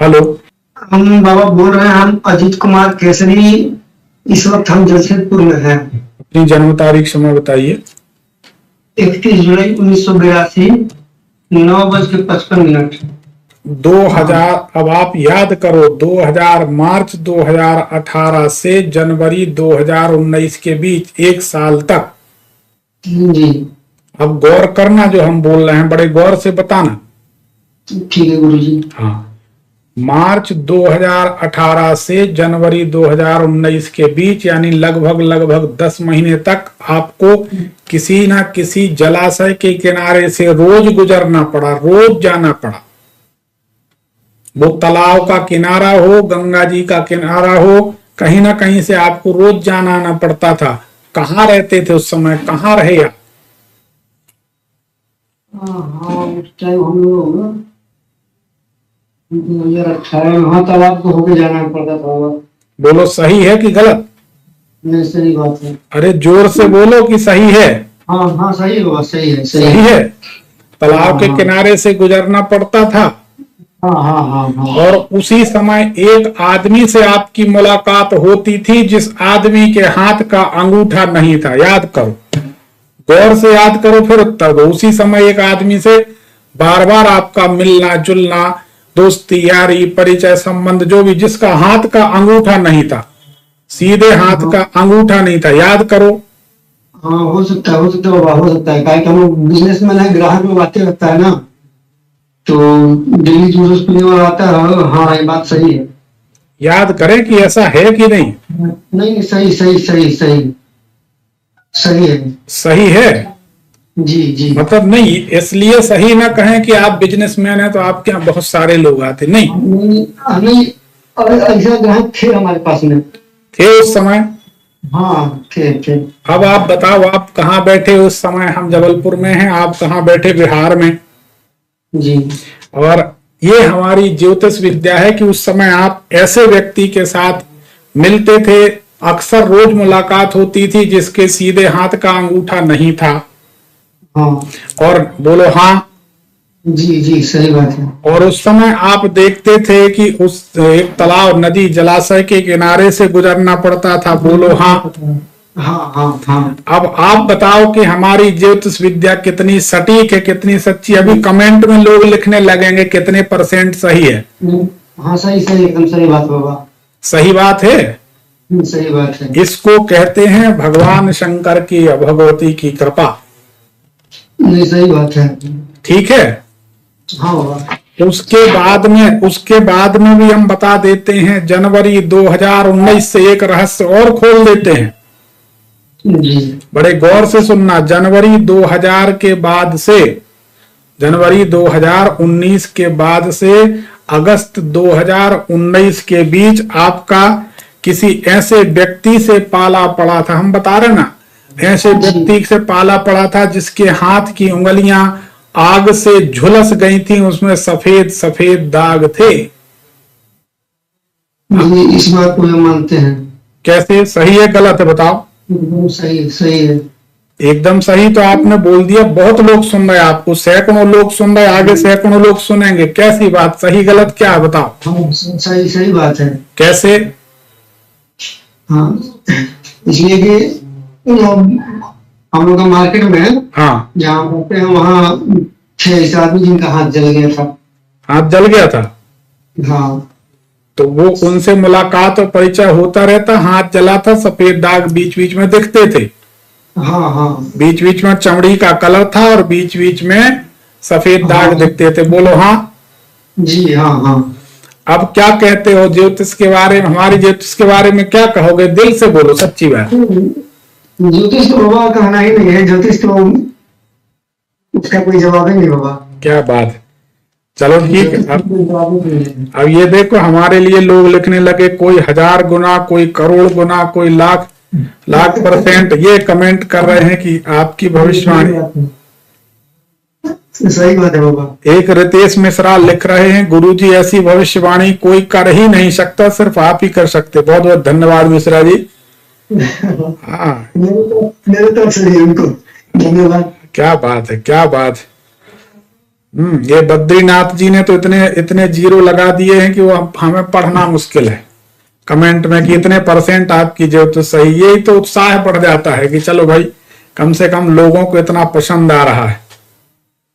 Hello. हम बाबा बोल रहे हैं, हम अजीत कुमार केसरी। इस वक्त हम जमशेदपुर में हैं। अपनी जन्म तारीख समय बताइए। 31 जुलाई 1982, 9:55। 2000, अब आप याद करो, 2000 मार्च 2018 से जनवरी 2019 के बीच 1 साल तक। जी अब गौर करना, जो हम बोल रहे हैं बड़े गौर से बताना। ठीक है गुरु जी। हाँ, मार्च 2018 से जनवरी 2019 के बीच, यानी लगभग 10 महीने तक आपको किसी ना किसी जलाशय के किनारे से रोज गुजरना पड़ा, रोज जाना पड़ा। वो तालाब का किनारा हो, गंगा जी का किनारा हो, कहीं ना कहीं से आपको रोज जाना आना पड़ता था। कहाँ रहते थे उस समय, कहाँ रहे आप? हाँ, उस टाइम हम लोग 2018 में, हाँ, तालाब को होके जाना पड़ता था। बोलो, सही है कि गलत? नहीं, सही बात है। अरे जोर से बोलो कि सही है। हाँ हाँ, सही होगा, सही है, सही है। तालाब के हाँ किनारे से गुजरना पड़ता था। हाँ हाँ हाँ हाँ। और उसी समय एक आदमी से आपकी मुलाकात होती थी, जिस आदमी के हाथ का अंगूठा नहीं था। याद करो, गौर से याद करो, फिर उत्तर दो। उसी समय एक आदमी से बार बार आपका मिलना जुलना, दोस्ती यारी परिचय संबंध जो भी, जिसका हाथ का अंगूठा नहीं था, सीधे हाथ का अंगूठा नहीं था। याद करो। हाँ, हो सकता है, हो सकता है बाबा, हो सकता है। क्या कि हम लोग बिजनेसमैन है, ग्राहक लोग आते रहता है ना, तो डेली जो रोज पीने वाला आता है। हाँ, ये बात सही है। याद करें कि ऐसा है कि नहीं। नहीं, सही सही सही सही सही है। सही है। जी जी। मतलब नहीं, इसलिए सही ना कहें कि आप बिजनेसमैन हैं तो आपके यहाँ बहुत सारे लोग आते, नहीं नहीं नहीं, और ऐसा ग्राहक थे हमारे पास में। थे उस समय। हाँ, थे थे। अब आप बताओ, आप कहाँ बैठे उस समय? हम जबलपुर में हैं, आप कहाँ बैठे? बिहार में। जी और ये हमारी ज्योतिष विद्या है कि उस समय आप ऐसे व्यक्ति के साथ मिलते थे, अक्सर रोज मुलाकात होती थी, जिसके सीधे हाथ का अंगूठा नहीं था। हाँ। और बोलो हाँ। जी जी, सही बात है। और उस समय आप देखते थे कि उस एक तालाब, नदी, जलाशय के किनारे से गुजरना पड़ता था। बोलो हाँ। हाँ हाँ हाँ। अब आप बताओ कि हमारी ज्योतिष विद्या कितनी सटीक है, कितनी सच्ची। अभी कमेंट में लोग लिखने लगेंगे कितने % सही है। हाँ, सही सही, एकदम सही बात बाबा। सही बात है। सही बात है। इसको कहते हैं भगवान शंकर की, भगवती की कृपा। नहीं, सही बात है। ठीक है। हाँ बाबा। उसके बाद में भी हम बता देते हैं, जनवरी 2019 से एक रहस्य और खोल देते हैं। जी। बड़े गौर से सुनना। जनवरी 2000 के बाद से, जनवरी 2019 के बाद से अगस्त 2019 के बीच आपका किसी ऐसे व्यक्ति से पाला पड़ा था। हम बता रहे ना, ऐसे व्यक्ति से पाला पड़ा था जिसके हाथ की उंगलियां आग से झुलस गई थी, उसमें सफेद सफेद दाग थे। जी, इस बात को हम मानते हैं। कैसे? सही है गलत है बताओ? एकदम सही, सही है। एकदम सही तो आपने बोल दिया। बहुत लोग सुन रहे हैं आपको, सैकड़ों लोग सुन रहे हैं, आगे सैकड़ों लोग सुनेंगे। कैसी बात? सही गलत क्या है बताओ? हाँ, सही सही बात है। कैसे? हाँ, इसलिए कि हम लोग का मार्केट में, हाँ, जहाँ रहते हैं वहाँ 6 ऐसे आदमी जिनका हाथ जल गया था। हाथ जल गया था। हाँ। तो वो उनसे मुलाकात और परिचय होता रहता। हाथ जला था, सफेद दाग बीच बीच में दिखते थे। हाँ हाँ। बीच बीच में चमड़ी का कलर था और बीच बीच में सफेद दाग दिखते थे। बोलो हाँ। जी हाँ हाँ। अब क्या कहते हो ज्योतिष के बारे में? हमारी ज्योतिष के बारे में क्या कहोगे? दिल से बोलो, सच्ची बात। ज्योतिष तो बाबा कहना ही नहीं है। ज्योतिष तो उसका कोई जवाब ही नहीं बाबा। क्या बात है। चलो ठीक है। अब ये देखो, हमारे लिए लोग लिखने लगे, कोई 1000 गुना, कोई करोड़ गुना, कोई लाख %। ये कमेंट कर रहे हैं कि आपकी भविष्यवाणी। सही बात है बाबा। एक रितेश मिश्रा लिख रहे हैं, गुरुजी ऐसी भविष्यवाणी कोई कर ही नहीं सकता, सिर्फ आप ही कर सकते। बहुत बहुत धन्यवाद मिश्रा जी। हाँ, मेरे तरफ से उनको धन्यवाद। क्या बात है, क्या बात है। ये बद्रीनाथ जी ने तो इतने इतने जीरो लगा दिए हैं कि वो हमें पढ़ना मुश्किल है कमेंट में कि इतने परसेंट आपकी जो तो सही। यही तो उत्साह बढ़ जाता है कि चलो भाई कम से कम लोगों को इतना पसंद आ रहा है।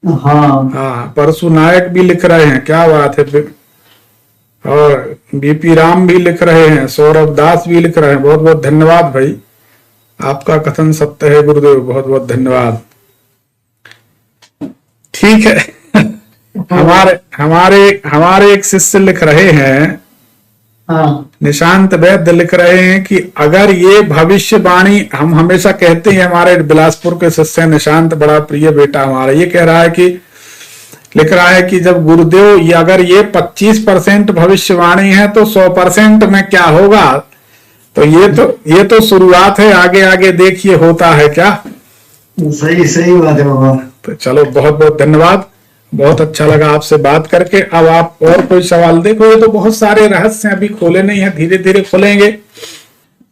हाँ हाँ, परसु नायक भी लिख रहे हैं, क्या बात है। और बीपी राम भी लिख रहे हैं, सौरभ दास भी लिख रहे हैं। बहुत बहुत धन्यवाद भाई, आपका कथन सत्य है गुरुदेव, बहुत बहुत धन्यवाद। ठीक है। हमारे हमारे हमारे एक शिष्य लिख रहे हैं, हाँ निशांत वैद्य लिख रहे हैं कि अगर ये भविष्यवाणी, हम हमेशा कहते हैं, हमारे बिलासपुर के शिष्य निशांत, बड़ा प्रिय बेटा हमारा, ये कह रहा है कि लिख रहा है कि जब गुरुदेव ये अगर ये 25% भविष्यवाणी है तो 100% में क्या होगा। तो ये तो शुरुआत है, आगे आगे देखिए होता है क्या। सही सही बात है बाबा। तो चलो, बहुत बहुत धन्यवाद, बहुत अच्छा लगा आपसे बात करके। अब आप और कोई सवाल, देखो ये तो बहुत सारे रहस्य अभी खोले नहीं है, धीरे धीरे खोलेंगे।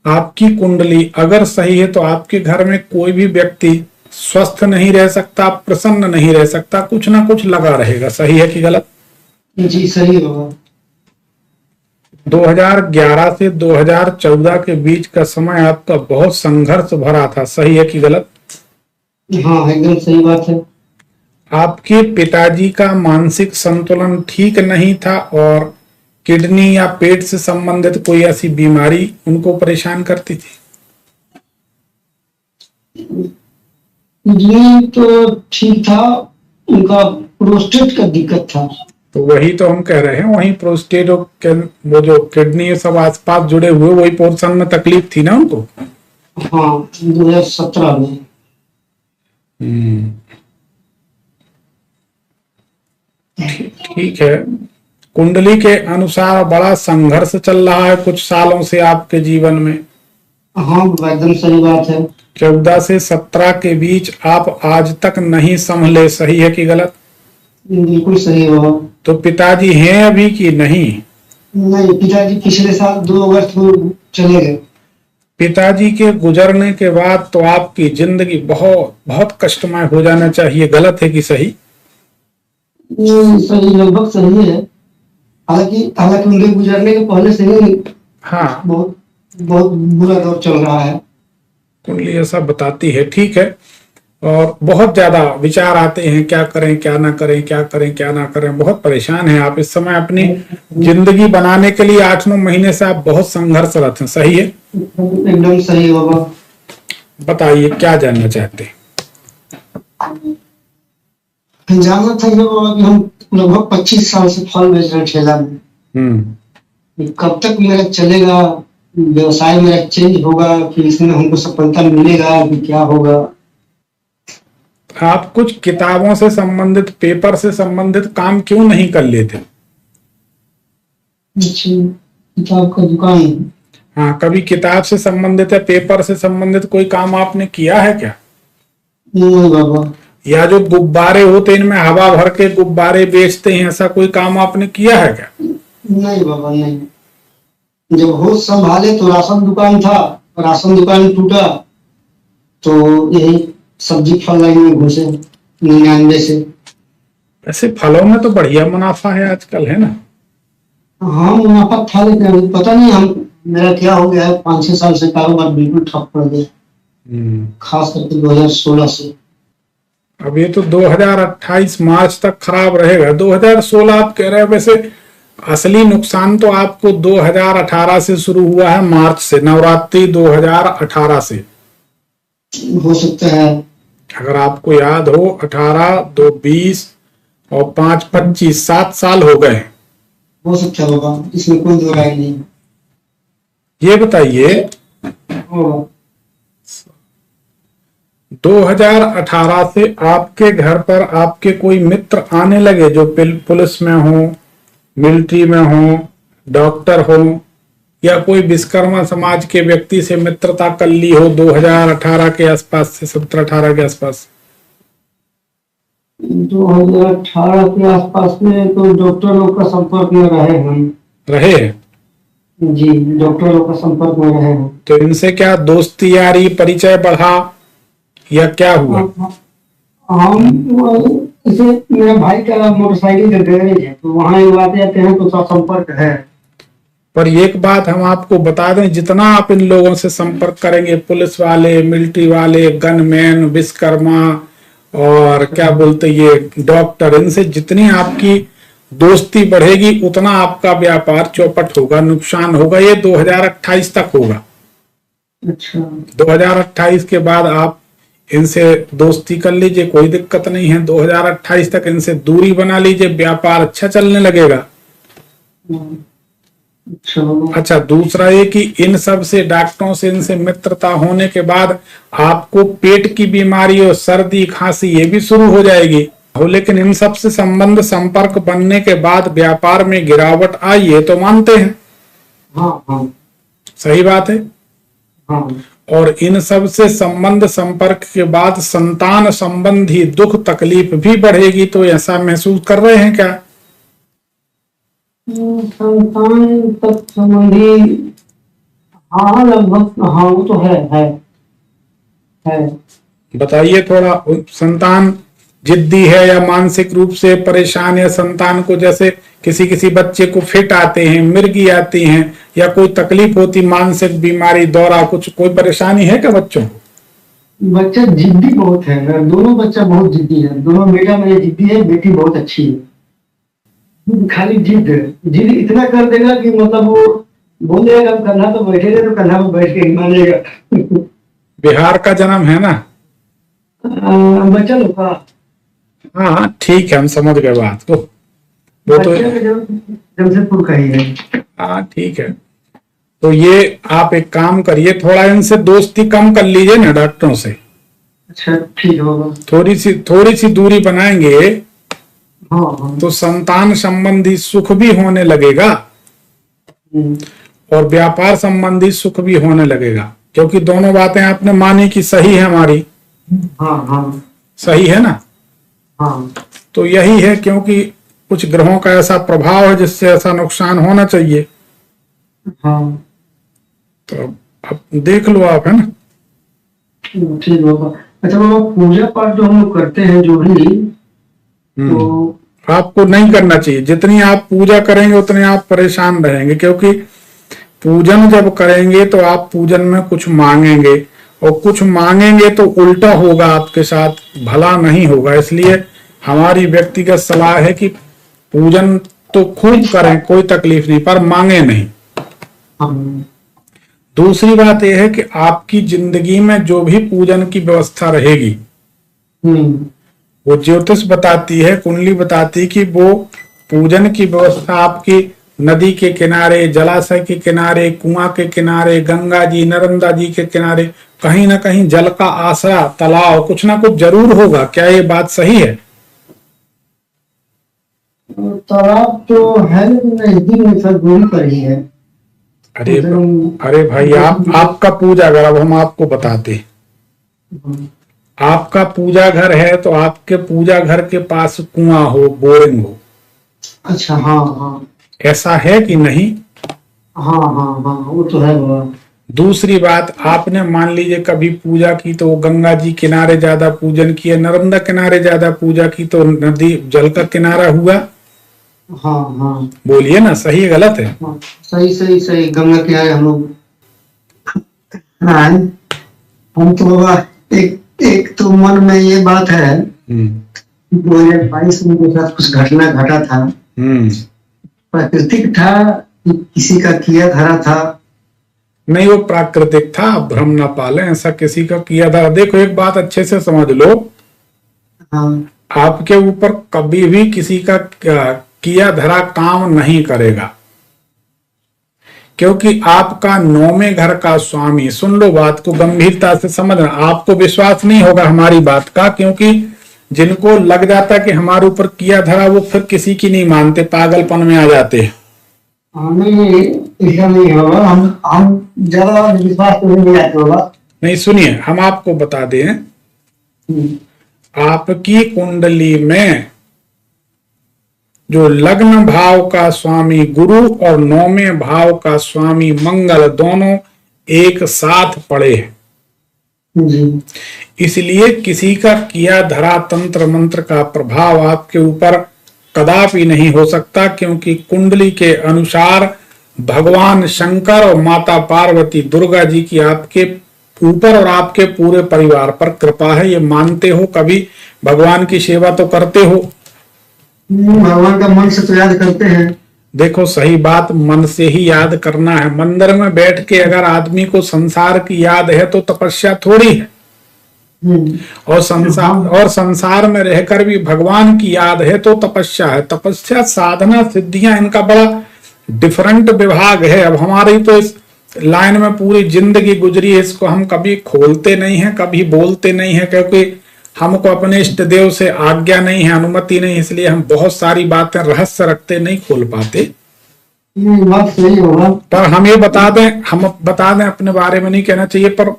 आपकी कुंडली अगर सही है तो आपके घर में कोई भी व्यक्ति स्वस्थ नहीं रह सकता, प्रसन्न नहीं रह सकता, कुछ ना कुछ लगा रहेगा। सही है कि गलत? जी सही है बाबा। 2011 से 2014 के बीच का समय आपका बहुत संघर्ष भरा था। सही है कि गलत? हाँ एकदम सही बात है। आपके पिताजी का मानसिक संतुलन ठीक नहीं था और किडनी या पेट से संबंधित कोई ऐसी बीमारी उनको परेशान करती थी? किडनी तो ठीक था, उनका प्रोस्टेट का दिक्कत था। तो वही तो हम कह रहे हैं, वही प्रोस्टेट वो जो किडनी सब आसपास जुड़े हुए वही पोर्शन में तकलीफ थी ना उनको। हाँ 2017 में। ठीक है। कुंडली के अनुसार बड़ा संघर्ष चल रहा है कुछ सालों से आपके जीवन में। हाँ एकदम सही बात है। 14 से 17 के बीच आप आज तक नहीं संभले। सही है कि गलत? बिल्कुल सही है बाबा। तो पिताजी हैं अभी कि नहीं? नहीं, पिताजी पिछले साल 2 अगस्त को चले गए। पिताजी के गुजरने के बाद तो आपकी जिंदगी बहुत बहुत कष्टमय हो जाना चाहिए। गलत है कि सही? सही, लगभग सही है। हालांकि उनके गुजरने के पहले से ही हाँ, बहुत बहुत बुरा दौर चल रहा है। कुंडली ऐसा बताती है। ठीक है। और बहुत ज्यादा विचार आते हैं, क्या करें क्या ना करें, क्या करें क्या ना करें। बहुत परेशान हैं आप इस समय। अपनी जिंदगी बनाने के लिए 8-9 महीने से आप बहुत संघर्षरत हैं। सही है? एकदम सही है बाबा। बताइए क्या जानना चाहते हैं? जानना था ये बाबा कि हम लगभग 25 साल से फल बेच रहे हैं ठेला में। कब तक मेरा चलेगा, व्यवसाय मेरा चेंज होगा कि इसमें हमको सफलता मिलेगा कि क्या होगा? आप कुछ किताबों से संबंधित, पेपर से संबंधित काम क्यों नहीं कर लेते? किताब का दुकान। हाँ, कभी किताब से संबंधित या पेपर से संबंधित कोई काम आपने किया है क्या? नहीं बाबा। या जो गुब्बारे होते हैं, इनमें हवा भर के गुब्बारे बेचते हैं, ऐसा कोई काम आपने किया है क्या? नहीं बाबा नहीं। जब होश संभाले तो राशन दुकान था, राशन दुकान टूटा तो यही सब्जी फल लाइन में घुसे 99 से। ऐसे फलों में तो बढ़िया मुनाफा है आजकल, है ना? हाँ मुनाफा था, लेकिन अभी पता नहीं मेरा क्या हो गया है। 5-6 साल से कारोबार बिल्कुल ठप पड़ गया, खास करके 2016 से। अब ये तो 2028 मार्च तक खराब रहेगा। 2016 आप कह रहे हैं, वैसे असली नुकसान तो आपको 2018 से शुरू हुआ है, मार्च से, नवरात्रि 2018 से। हो सकता है। अगर आपको याद हो, 18, 2, 20 और 5, 25, 7 साल हो गए। हो सकता है बाबा, इसमें कोई दो राय नहीं। ये बताइए, 2018 से आपके घर पर आपके कोई मित्र आने लगे जो पुलिस में हो, मिलिट्री में हो, डॉक्टर हो, या कोई विश्वकर्मा समाज के व्यक्ति से मित्रता कर ली हो 2018 के आसपास से, 17-18 के आसपास? 2018 के आसपास में तो डॉक्टर लोग का संपर्क में रहे हम। रहे? जी, डॉक्टर लोग का संपर्क में रहे हैं। तो इनसे क्या दोस्ती यारी परिचय बढ़ा या क्या हुआ? हम जैसे मेरा भाई का मोटरसाइकिल का गैरेज है, तो वहाँ लोग आते जाते हैं, तो उसका संपर्क है। पर एक बात हम आपको बता दें, जितना आप इन लोगों से संपर्क करेंगे, पुलिस वाले, मिलिट्री वाले, गनमैन, विश्वकर्मा और क्या बोलते ये डॉक्टर, इनसे जितनी आपकी दोस्ती बढ़ेगी उतना आपका व्यापार चौपट होगा, नुकसान होगा। ये 2028 तक होगा। अच्छा। 2028 के बाद आप इनसे दोस्ती कर लीजिए, कोई दिक्कत नहीं है। 2028 तक इनसे दूरी बना लीजिए, व्यापार अच्छा चलने लगेगा। अच्छा, दूसरा ये कि इन सब से, डॉक्टरों से, इनसे मित्रता होने के बाद आपको पेट की बीमारी और सर्दी खांसी ये भी शुरू हो जाएगी हो, लेकिन इन सब से संबंध संपर्क बनने के बाद व्यापार में गिरावट आई है तो मानते हैं। हाँ हाँ, सही बात है। हाँ। और इन सब से संबंध संपर्क के बाद संतान संबंधी दुख तकलीफ भी बढ़ेगी, तो ऐसा महसूस कर रहे हैं क्या? संतान तक संबंधी, हाँ लगभग, हाँ वो तो है। बताइए थोड़ा। संतान जिद्दी है या मानसिक रूप से परेशान है? संतान को जैसे किसी किसी बच्चे को फिट आते हैं, मिर्गी आती हैं, या कोई तकलीफ होती, मानसिक बीमारी, दौरा, कुछ कोई परेशानी है क्या बच्चों को? बच्चा जिद्दी बहुत है, दोनों बच्चा बहुत जिद्दी है। दोनों, बेटा मेरी जिद्दी है, बेटी बहुत अच्छी है। खाली जिद इतना कर देगा कि मतलब वो बोलेगा कंधा तो बैठेगा, तो कंधा में बैठ के ही मानेगा। बिहार का जन्म है ना? बच्चा लोग का। हाँ ठीक है, हम समझ गए बात को। वो तो जमशेदपुर का ही है। हाँ ठीक है। तो ये आप एक काम करिए, थोड़ा इनसे दोस्ती कम कर लीजिए ना डॉक्टरों से। अच्छा, ठीक होगा। थोड़ी सी दूरी बनाएंगे। हाँ। तो संतान संबंधी सुख भी होने लगेगा और व्यापार संबंधी सुख भी होने लगेगा, क्योंकि दोनों बातें आपने मानी कि सही है हमारी। हाँ। सही है ना? हाँ। तो यही है, क्योंकि कुछ ग्रहों का ऐसा प्रभाव है जिससे ऐसा नुकसान होना चाहिए। हाँ। तो अब देख लो आप, है ना? ठीक होगा। अच्छा बाबा, पूजा पाठ जो हम लोग करते हैं जो भी, तो आपको नहीं करना चाहिए। जितनी आप पूजा करेंगे उतने आप परेशान रहेंगे, क्योंकि पूजन जब करेंगे तो आप पूजन में कुछ मांगेंगे, और कुछ मांगेंगे तो उल्टा होगा आपके साथ, भला नहीं होगा। इसलिए हमारी व्यक्तिगत सलाह है कि पूजन तो खूब करें, कोई तकलीफ नहीं, पर मांगे नहीं। दूसरी बात यह है कि आपकी जिंदगी में जो भी पूजन की व्यवस्था रहेगी, वो ज्योतिष बताती है, कुंडली बताती है कि वो पूजन की व्यवस्था आपकी नदी के किनारे, जलाशय के किनारे, कुआं के किनारे, गंगा जी, नर्मदा जी के किनारे, कहीं ना कहीं जल का आसरा, तालाब, कुछ ना कुछ जरूर होगा। क्या ये बात सही है? तालाब तो है, लेकिन नजदीक में सर दूरी पर ही है। अरे भाई, आपका पूजा घर, अब हम आपको बताते, आपका पूजा घर है तो आपके पूजा घर के पास कुआं हो, बोरिंग हो। अच्छा, हाँ। ऐसा है कि नहीं? हाँ, वो तो है बाबा। दूसरी बात, आपने मान लीजिए कभी पूजा की तो गंगा जी किनारे ज्यादा पूजन किया, नर्मदा किनारे ज्यादा पूजा की, तो नदी जल का किनारा हुआ। हाँ। बोलिए ना, सही गलत है? हाँ, सही। गंगा किनारे हम लोग। हाँ, हम तो बाबा, एक तो मन में ये बात है, 2022 में मेरे साथ कुछ घटना घटा था। प्राकृतिक था कि किसी का किया धरा था? नहीं, वो प्राकृतिक था, भ्रम ना पाले, ऐसा किसी का किया धरा। देखो, एक बात अच्छे से समझ लो। हाँ। आपके ऊपर कभी भी किसी का किया धरा काम नहीं करेगा, क्योंकि आपका 9वें घर का स्वामी, सुन लो बात को गंभीरता से समझना। आपको विश्वास नहीं होगा हमारी बात का, क्योंकि जिनको लग जाता कि हमारे ऊपर किया धरा, वो फिर किसी की नहीं मानते, पागलपन में आ जाते हैं। नहीं, ऐसा नहीं होगा। हम ज्यादा विश्वास तो नहीं आते होगा। नहीं, सुनिए, हम आपको बता दें, आपकी कुंडली में जो लग्न भाव का स्वामी गुरु और 9वें भाव का स्वामी मंगल दोनों एक साथ पड़े हैं। जी। इसलिए किसी का किया धरा तंत्र मंत्र का प्रभाव आपके ऊपर कदापि नहीं हो सकता, क्योंकि कुंडली के अनुसार भगवान शंकर और माता पार्वती दुर्गा जी की आपके ऊपर और आपके पूरे परिवार पर कृपा है। ये मानते हो? कभी भगवान की सेवा तो करते हो? भगवान का मन से तो याद करते हैं। देखो, सही बात, मन से ही याद करना है। मंदिर में बैठ के अगर आदमी को संसार की याद है तो तपस्या थोड़ी है। और संसार में रहकर भी भगवान की याद है तो तपस्या है। तपस्या, साधना, सिद्धियां, इनका बड़ा डिफरेंट विभाग है। अब हमारी तो इस लाइन में पूरी जिंदगी गुजरी है, इसको हम कभी खोलते नहीं है, कभी बोलते नहीं है, क्योंकि हमको अपने इष्ट देव से आज्ञा नहीं है, अनुमति नहीं, इसलिए हम बहुत सारी बातें रहस्य रखते, नहीं खोल पाते। बात सही होगा। पर हम ये बता दें अपने बारे में नहीं कहना चाहिए, पर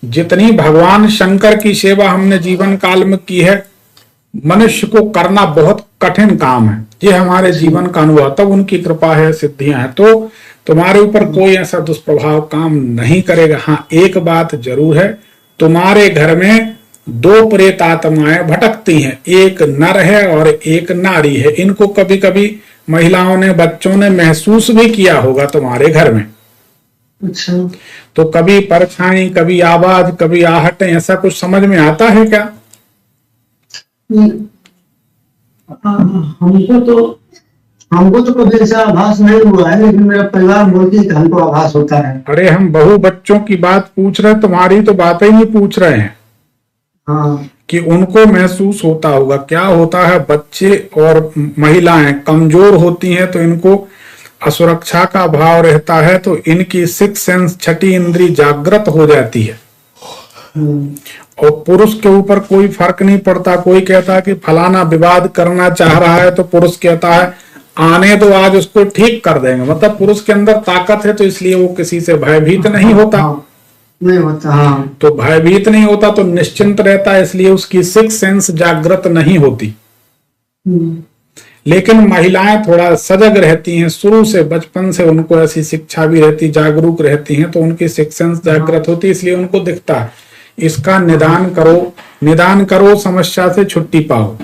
जितनी भगवान शंकर की सेवा हमने जीवन काल में की है, मनुष्य को करना बहुत कठिन काम है। ये हमारे जीवन का अनुभव, तब उनकी कृपा है, सिद्धियां हैं, तो तुम्हारे ऊपर कोई ऐसा दुष्प्रभाव काम नहीं करेगा। हाँ, एक बात जरूर है, तुम्हारे घर में 2 प्रेत आत्माएं भटकती हैं, एक नर है और एक नारी है। इनको कभी कभी महिलाओं ने, बच्चों ने महसूस भी किया होगा तुम्हारे घर में। अच्छा। तो कभी परछाई, कभी आवाज, कभी आहटें, ऐसा कुछ समझ में आता है क्या? हमको तो कभी ऐसा आभास नहीं हुआ है, लेकिन मेरा परिवार बोलती है कि हमको आभास होता है। अरे, हम बहु बच्चों की बात पूछ रहे हैं, तुम्हारी तो बातें ही नहीं पूछ रहे हैं। हाँ। कि उनको महसूस होता होगा। क्या होता है, बच्चे और महिलाएं कमजोर होती हैं तो इनको असुरक्षा का भाव रहता है, तो इनकी 6th सेंस, 6ठी इंद्री जागृत हो जाती है। और पुरुष के ऊपर कोई फर्क नहीं पड़ता। कोई कहता है कि फलाना विवाद करना चाह रहा है, तो पुरुष कहता है आने दो, आज उसको ठीक कर देंगे। मतलब पुरुष के अंदर ताकत है, तो इसलिए वो किसी से भयभीत नहीं होता। नहीं होता। हाँ। तो भयभीत नहीं होता तो निश्चिंत रहता है, इसलिए उसकी 6th सेंस जागृत नहीं होती। लेकिन महिलाएं थोड़ा सजग रहती हैं, शुरू से, बचपन से उनको ऐसी शिक्षा भी रहती, जागरूक रहती हैं, तो उनकी 6th सेंस जागृत होती है, इसलिए उनको दिखता है। इसका निदान करो, समस्या से छुट्टी पाओ। तो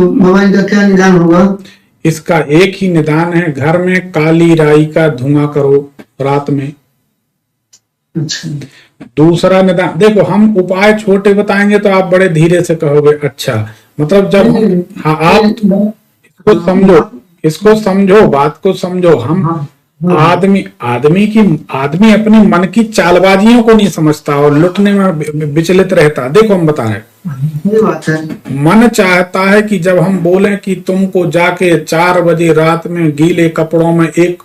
बाबा, इनका क्या निदान होगा? इसका एक ही निदान है, घर में काली राई का धुआं करो रात में। अच्छा। दूसरा निदान, देखो हम उपाय छोटे बताएंगे तो आप बड़े धीरे से कहोगे अच्छा, मतलब जब हाँ, आप इसको समझो, बात को समझो। हम आदमी अपनी मन की चालबाजियों को नहीं समझता और लुटने में विचलित रहता। देखो हम बता रहे, ये बात है। मन चाहता है कि जब हम बोलें कि तुमको जाके 4 बजे रात में गीले कपड़ों में एक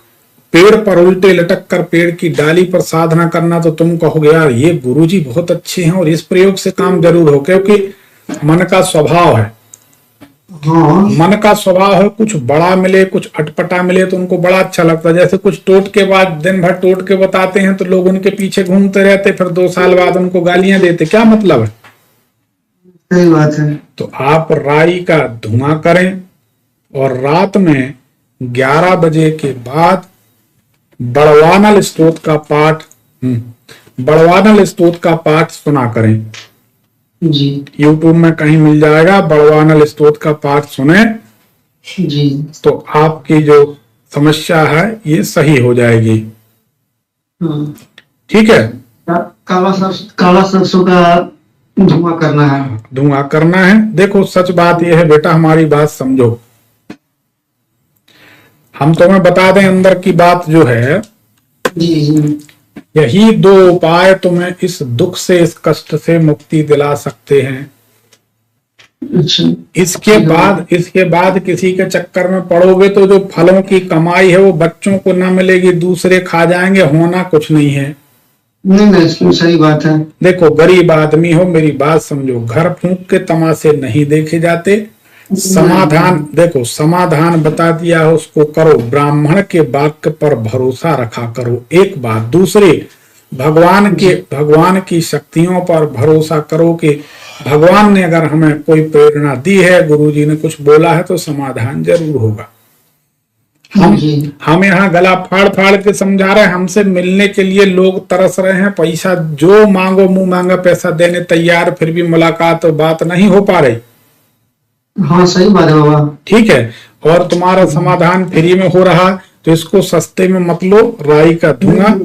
पेड़ पर उल्टे लटक कर पेड़ की डाली पर साधना करना, तो तुम कहोगे यार ये गुरुजी बहुत अच्छे हैं और इस प्रयोग से काम जरूर हो, क्योंकि मन का स्वभाव है। मन का स्वभाव है, कुछ बड़ा मिले, कुछ अटपटा मिले तो उनको बड़ा अच्छा लगता है। जैसे कुछ टोट के बाद दिन भर टोट के बताते हैं तो लोग उनके पीछे घूमते रहते, फिर 2 साल बाद उनको गालियां देते। क्या मतलब है? सही बात है। तो आप राई का धुआं करें और रात में 11 बजे के बाद बड़वानल स्तोत्र का पाठ सुना करें। जी। यूट्यूब में कहीं मिल जाएगा, बड़वानल स्तोत्र का पाठ सुने जी, तो आपकी जो समस्या है ये सही हो जाएगी। ठीक है। काला सरसों का धुआं करना है। देखो सच बात यह है बेटा, हमारी बात समझो। हम तुम्हें बता दें अंदर की बात जो है, जी। यही 2 उपाय तुम्हें इस दुख से, इस कष्ट से मुक्ति दिला सकते हैं। अच्छा। इसके बाद किसी के चक्कर में पड़ोगे तो जो फलों की कमाई है वो बच्चों को ना मिलेगी, दूसरे खा जाएंगे, होना कुछ नहीं है। नहीं, सही बात है। देखो गरीब आदमी हो, मेरी बात समझो, घर फूंक के तमाशे नहीं देखे जाते। समाधान बता दिया है, उसको करो। ब्राह्मण के वाक्य पर भरोसा रखा करो, एक बात। दूसरी, भगवान की शक्तियों पर भरोसा करो कि भगवान ने अगर हमें कोई प्रेरणा दी है, गुरुजी ने कुछ बोला है, तो समाधान जरूर होगा। हम यहाँ गला फाड़ फाड़ के समझा रहे हैं, हमसे मिलने के लिए लोग तरस रहे हैं, पैसा जो मांगो मुंह मांगा पैसा देने तैयार, फिर भी मुलाकात और बात नहीं हो पा रही। हाँ सही बात है बाबा। ठीक है, और तुम्हारा समाधान फ्री में हो रहा, तो इसको सस्ते में मत लो। राई का धुआं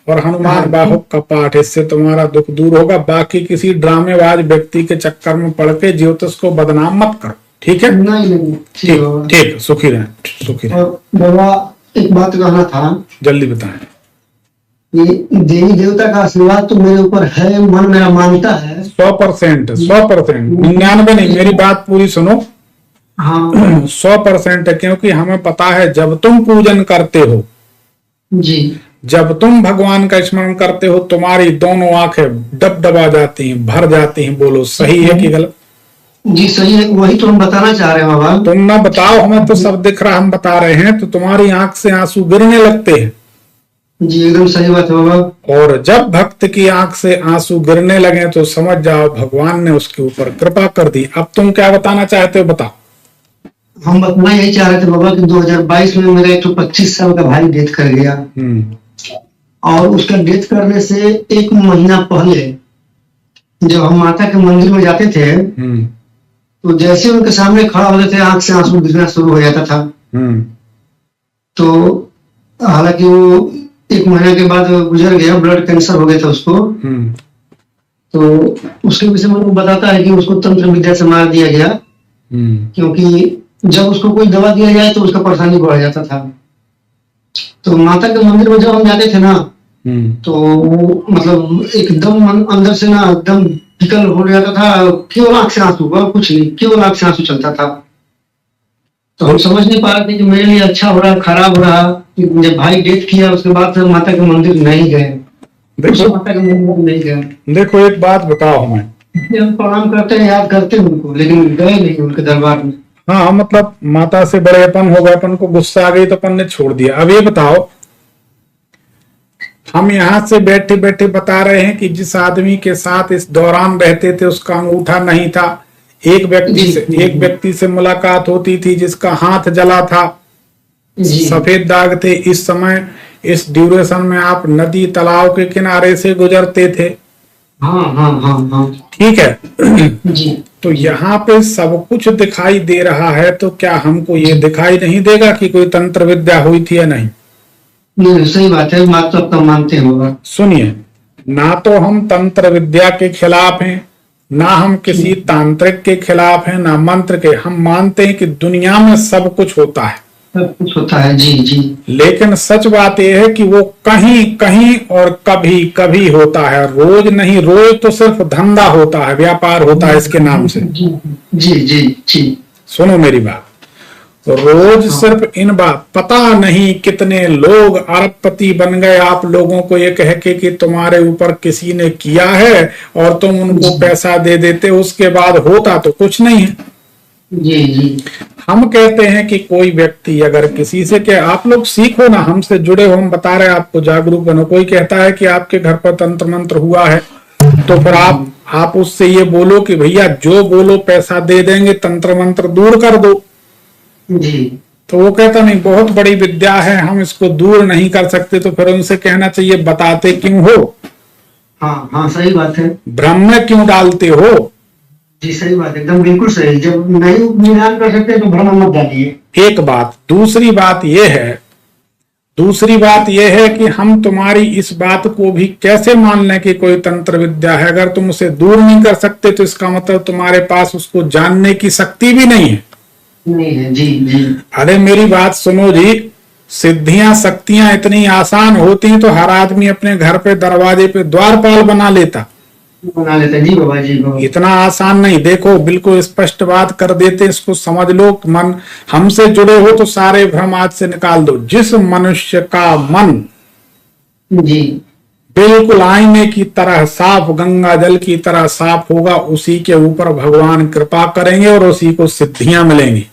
और हनुमान बाहुक का पाठ, इससे तुम्हारा दुख दूर होगा। बाकी किसी ड्रामेबाज व्यक्ति के चक्कर में पड़ के ज्योतिष को बदनाम मत करो। ठीक है, नहीं ठीक ठीक, सुखी रहें, सुखी रहें। और बाबा एक बात कहना था, जल्दी बताएं। ये देवी देवता का आशीर्वाद तो मेरे ऊपर है, मन मेरा मानता है 100%, 99 नहीं, मेरी बात पूरी सुनो। हाँ 100% है, क्योंकि हमें पता है जब तुम पूजन करते हो, जी, जब तुम भगवान का स्मरण करते हो, तुम्हारी दोनों आंखें डबडबा जाती हैं, भर जाती हैं। बोलो सही है कि गलत? जी सही है, वही तो हम बताना चाह रहे हैं बाबा। तुम ना बताओ, हमें तो सब दिख रहा, हम बता रहे हैं, तो तुम्हारी आंख से आंसू गिरने लगते हैं। जी एकदम सही बात है बाबा। और जब भक्त की आंख से आंसू गिरने लगे तो समझ जाओ भगवान ने उसके ऊपर कृपा कर दी। अब तुम क्या बताना चाहते हो, बताओ। हम बताना यही चाह रहे थे बाबा कि 2022 में मेरा एक 25 साल का भाई डेथ कर गया, और उसका डेथ करने से 1 महीना पहले जब हम माता के मंदिर में जाते थे, तो जैसे उनके सामने खड़ा होते थे आंख से आंसू गिरना शुरू हो जाता था। तो हालांकि वो 1 महीने के बाद गुजर गया, ब्लड कैंसर हो गया था उसको। तो उसके विषय में वो बताता है कि उसको तंत्र विद्या से मार दिया गया, क्योंकि जब उसको कोई दवा दिया जाए तो उसका परेशानी बढ़ जाता था। तो माता के मंदिर में जब हम जाते थे ना, तो वो मतलब एकदम अंदर से ना एकदम विकल हो जाता था, केवल आंख से आंसू, और कुछ नहीं, केवल आंख से आंसू चलता था। तो हम समझ नहीं पा रहे थे कि मेरे लिए अच्छा हो रहा खराब हो रहा। जब भाई डेथ किया उसके बाद से माता के मंदिर नहीं गए, माता के मंदिर नहीं गए। देखो एक बात बताओ, हमें हम प्रणाम करते हैं, याद करते हैं उनको, लेकिन गए नहीं उनके दरबार में। हाँ, मतलब माता से बड़े अपन हो गए, अपन को गुस्सा आ गई तो अपन ने छोड़ दिया। अब ये बताओ, हम यहाँ से बैठे बैठे बता रहे हैं कि जिस आदमी के साथ इस दौरान रहते थे उसका अंगूठा नहीं था, एक व्यक्ति से मुलाकात होती थी जिसका हाथ जला था, सफेद दाग थे। इस समय इस ड्यूरेशन में आप नदी तालाब के किनारे से गुजरते थे। हाँ ठीक है जी। तो यहाँ पे सब कुछ दिखाई दे रहा है, तो क्या हमको ये दिखाई नहीं देगा कि कोई तंत्र विद्या हुई थी या नहीं? नहीं सही बात है, बात तो आपका मानते हैं। सुनिए, ना तो हम तंत्र विद्या के खिलाफ हैं, ना हम किसी तांत्रिक के खिलाफ हैं, ना मंत्र के। हम मानते हैं कि दुनिया में सब कुछ होता है, सब कुछ होता है। जी जी। लेकिन सच बात यह है कि वो कहीं कहीं और कभी कभी होता है, रोज नहीं। रोज तो सिर्फ धंधा होता है, व्यापार होता है इसके नाम से। जी जी जी जी। सुनो मेरी बात, रोज सिर्फ इन बात, पता नहीं कितने लोग अरबपति बन गए आप लोगों को ये कह के कि तुम्हारे ऊपर किसी ने किया है और तुम उनको पैसा दे देते, उसके बाद होता तो कुछ नहीं है। जी जी। हम कहते हैं कि कोई व्यक्ति अगर किसी से, के आप लोग सीखो ना, हमसे जुड़े हो, हम बता रहे हैं आपको, जागरूक बनो। कोई कहता है कि आपके घर पर तंत्र मंत्र हुआ है, तो फिर आप उससे ये बोलो कि भैया जो बोलो पैसा दे देंगे, तंत्र मंत्र दूर कर दो। जी। तो वो कहता नहीं, बहुत बड़ी विद्या है, हम इसको दूर नहीं कर सकते। तो फिर उनसे कहना चाहिए बताते क्यों हो? हाँ सही बात है। भ्रम में क्यों डालते हो? जी सही बात है, एकदम बिल्कुल सही। जब नहीं निदान कर सकते तो भ्रम मत डालिए। एक बात। दूसरी बात यह है कि हम तुम्हारी इस बात को भी कैसे मान लें कि कोई तंत्र विद्या है? अगर तुम उसे दूर नहीं कर सकते तो इसका मतलब तुम्हारे पास उसको जानने की शक्ति भी नहीं है। नहीं है। जी जी। अरे मेरी बात सुनो जी, सिद्धियां शक्तियां इतनी आसान होती तो हर आदमी अपने घर पे दरवाजे पे द्वारपाल बना लेता। जी बाबा जी बाबा। इतना आसान नहीं। देखो बिल्कुल स्पष्ट बात कर देते, इसको समझ लो। मन हमसे जुड़े हो तो सारे भ्रम आज से निकाल दो। जिस मनुष्य का मन जी बिल्कुल आईने की तरह साफ, गंगा जल की तरह साफ होगा, उसी के ऊपर भगवान कृपा करेंगे और उसी को सिद्धियां मिलेंगी।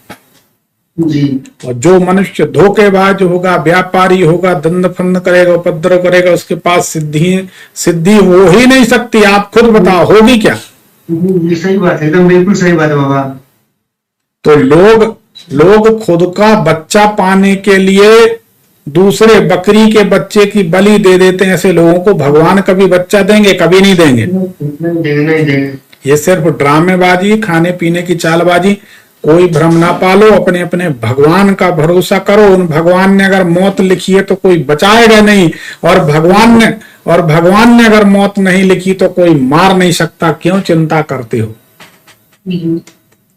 जी। और जो मनुष्य धोखेबाज होगा, व्यापारी होगा, दंड फंद करेगा, उपद्रव करेगा, उसके पास सिद्धि हो ही नहीं सकती। आप खुद बताओ होगी क्या? सही बात है, एकदम बिल्कुल सही बात है बाबा। तो लोग लोग खुद का बच्चा पाने के लिए दूसरे बकरी के बच्चे की बलि दे देते हैं। ऐसे लोगों को भगवान कभी बच्चा देंगे? कभी नहीं देंगे। नहीं देंगे। ये सिर्फ ड्रामेबाजी, खाने पीने की चालबाजी। कोई भ्रम ना पालो, अपने अपने भगवान का भरोसा करो। उन भगवान ने अगर मौत लिखी है तो कोई बचाएगा नहीं, और भगवान ने अगर मौत नहीं लिखी तो कोई मार नहीं सकता। क्यों चिंता करते हो?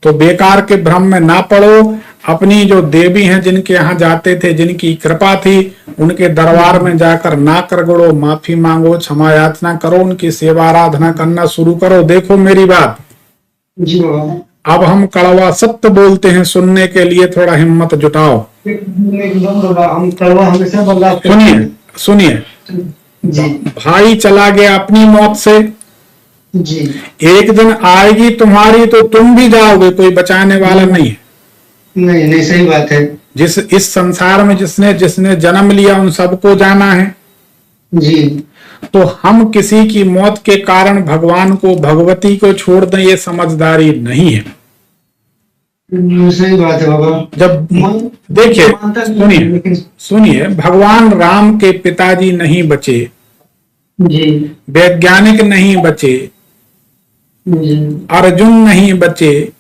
तो बेकार के भ्रम में ना पड़ो। अपनी जो देवी हैं, जिनके यहाँ जाते थे, जिनकी कृपा थी, उनके दरबार में जाकर नाक रगड़ो, माफी मांगो, क्षमा याचना करो, उनकी सेवा आराधना करना शुरू करो। देखो मेरी बात, जी बाबा। अब हम कड़वा सत्य बोलते हैं, सुनने के लिए थोड़ा हिम्मत जुटाओ। एकदम बाबा, हम कड़वा हमेशा बर्दाश्त। सुनिए सुनिए, जी भाई चला गया अपनी मौत से, जी। एक दिन आएगी तुम्हारी तो तुम भी जाओगे, कोई बचाने वाला नहीं है। नहीं नहीं, सही बात है। इस संसार में जिसने जिसने जन्म लिया उन सबको जाना है। जी। तो हम किसी की मौत के कारण भगवान को, भगवती को छोड़ दें, ये समझदारी नहीं है। सही बात है बाबा। जब देखिए, सुनिए, भगवान राम के पिताजी नहीं बचे, जी। वैज्ञानिक नहीं बचे, जी। अर्जुन नहीं बचे,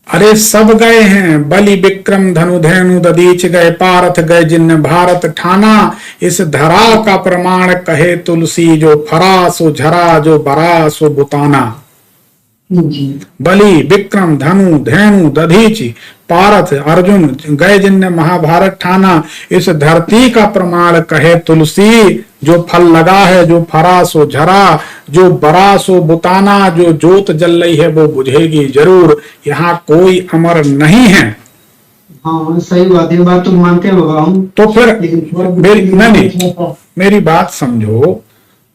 अरे सब गए हैं। बलि विक्रम धनुधेनु दधीच गए, पारथ गए जिन भारत ठाना। इस धरा का प्रमाण कहे तुलसी, जो फरा सो झरा, जो बरा सो बुताना। बलि विक्रम धनु धेनु दधीच पारथ अर्जुन गए जिनने महाभारत ठाना। इस धरती का प्रमाण कहे तुलसी, जो फल लगा है, जो फरा सो झरा, जो बरा सो बुताना। जो जोत जल रही है वो बुझेगी जरूर, यहाँ कोई अमर नहीं है। हाँ सही बात है, बात तो मानते हैं बाबा हम। तो फिर मेरी बात समझो,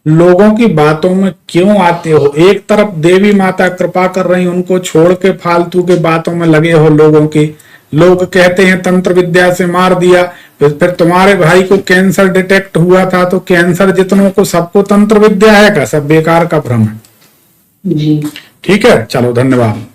लोगों की बातों में क्यों आते हो? एक तरफ देवी माता कृपा कर रही, उनको छोड़ के फालतू के बातों में लगे हो लोगों की। लोग कहते हैं तंत्र विद्या से मार दिया, फिर तुम्हारे भाई को कैंसर डिटेक्ट हुआ था, तो कैंसर जितनों को सबको तंत्र विद्या है क्या? सब बेकार का भ्रम है। जी ठीक है, चलो धन्यवाद।